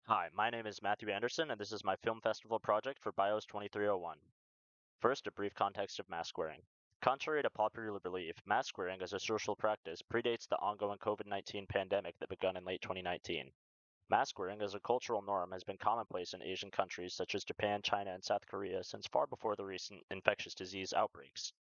Hi, my name is Matthew Anderson, and this is my film festival project for BIOS-2301. First, a brief context of mask wearing. Contrary to popular belief, mask wearing as a social practice predates the ongoing COVID-19 pandemic that began in late 2019. Mask wearing as a cultural norm has been commonplace in Asian countries such as Japan, China, and South Korea since far before the recent infectious disease outbreaks.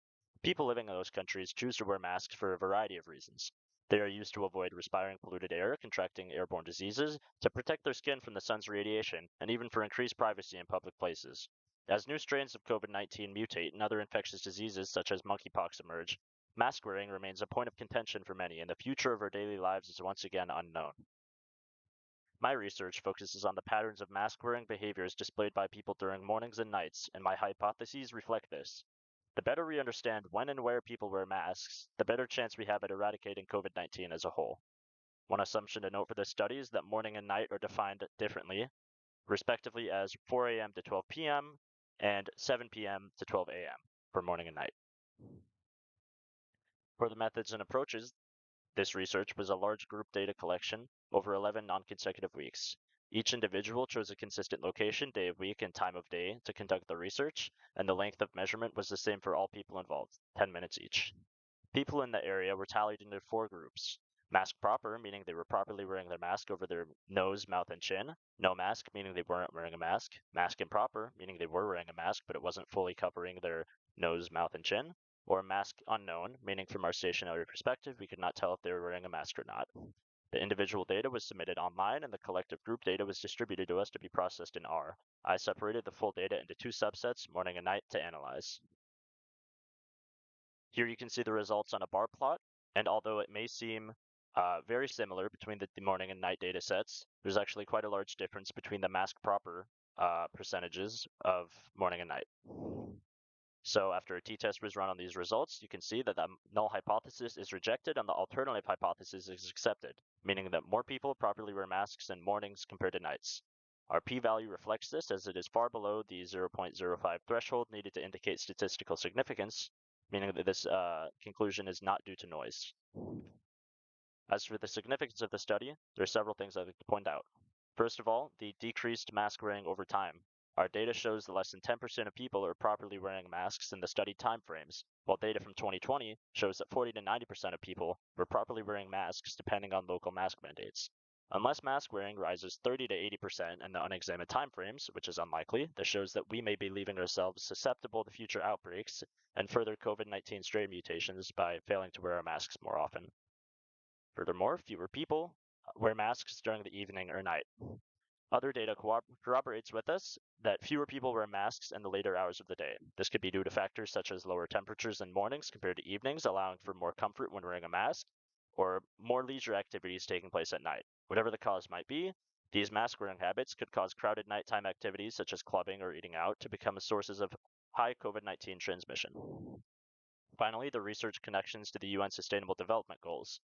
People living in those countries choose to wear masks for a variety of reasons. They are used to avoid respiring polluted air, contracting airborne diseases, to protect their skin from the sun's radiation, and even for increased privacy in public places. As new strains of COVID-19 mutate and other infectious diseases such as monkeypox emerge, mask wearing remains a point of contention for many, and the future of our daily lives is once again unknown. My research focuses on the patterns of mask-wearing behaviors displayed by people during mornings and nights, and my hypotheses reflect this. The better we understand when and where people wear masks, the better chance we have at eradicating COVID-19 as a whole. One assumption to note for this study is that morning and night are defined differently, respectively as 4 a.m. to 12 p.m. and 7 p.m. to 12 a.m. for morning and night. For the methods and approaches, this research was a large group data collection over 11 non-consecutive weeks. Each individual chose a consistent location, day of week, and time of day to conduct the research, and the length of measurement was the same for all people involved, 10 minutes each. People in the area were tallied into 4 groups. Mask proper, meaning they were properly wearing their mask over their nose, mouth, and chin. No mask, meaning they weren't wearing a mask. Mask improper, meaning they were wearing a mask, but it wasn't fully covering their nose, mouth, and chin. Or mask unknown, meaning from our stationary perspective, we could not tell if they were wearing a mask or not. The individual data was submitted online, and the collective group data was distributed to us to be processed in R. I separated the full data into 2 subsets, morning and night, to analyze. Here you can see the results on a bar plot, and although it may seem very similar between the morning and night data sets, there's actually quite a large difference between the mask proper percentages of morning and night. So after a t-test was run on these results, you can see that the null hypothesis is rejected and the alternative hypothesis is accepted, meaning that more people properly wear masks in mornings compared to nights. Our p-value reflects this as it is far below the 0.05 threshold needed to indicate statistical significance, meaning that this conclusion is not due to noise. As for the significance of the study, there are several things I'd like to point out. First of all, the decreased mask wearing over time. Our data shows that less than 10% of people are properly wearing masks in the studied timeframes, while data from 2020 shows that 40 to 90% of people were properly wearing masks depending on local mask mandates. Unless mask wearing rises 30 to 80% in the unexamined timeframes, which is unlikely, this shows that we may be leaving ourselves susceptible to future outbreaks and further COVID-19 strain mutations by failing to wear our masks more often. Furthermore, fewer people wear masks during the evening or night. Other data corroborates with us that fewer people wear masks in the later hours of the day. This could be due to factors such as lower temperatures in mornings compared to evenings, allowing for more comfort when wearing a mask, or more leisure activities taking place at night. Whatever the cause might be, these mask-wearing habits could cause crowded nighttime activities such as clubbing or eating out to become sources of high COVID-19 transmission. Finally, the research connections to the UN Sustainable Development Goals.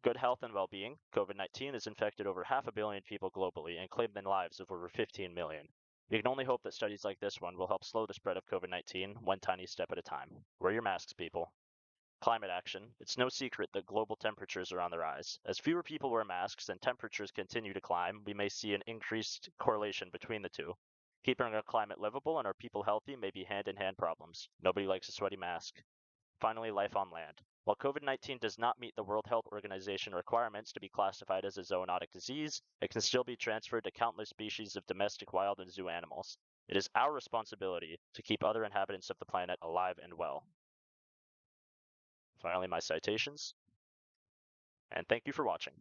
Good health and well-being, COVID-19 has infected over 500 million people globally and claimed the lives of over 15 million. We can only hope that studies like this one will help slow the spread of COVID-19 one tiny step at a time. Wear your masks, people. Climate action. It's no secret that global temperatures are on the rise. As fewer people wear masks and temperatures continue to climb, we may see an increased correlation between the two. Keeping our climate livable and our people healthy may be hand-in-hand problems. Nobody likes a sweaty mask. Finally, life on land. While COVID-19 does not meet the World Health Organization requirements to be classified as a zoonotic disease, it can still be transferred to countless species of domestic, wild, and zoo animals. It is our responsibility to keep other inhabitants of the planet alive and well. Finally, my citations, and thank you for watching.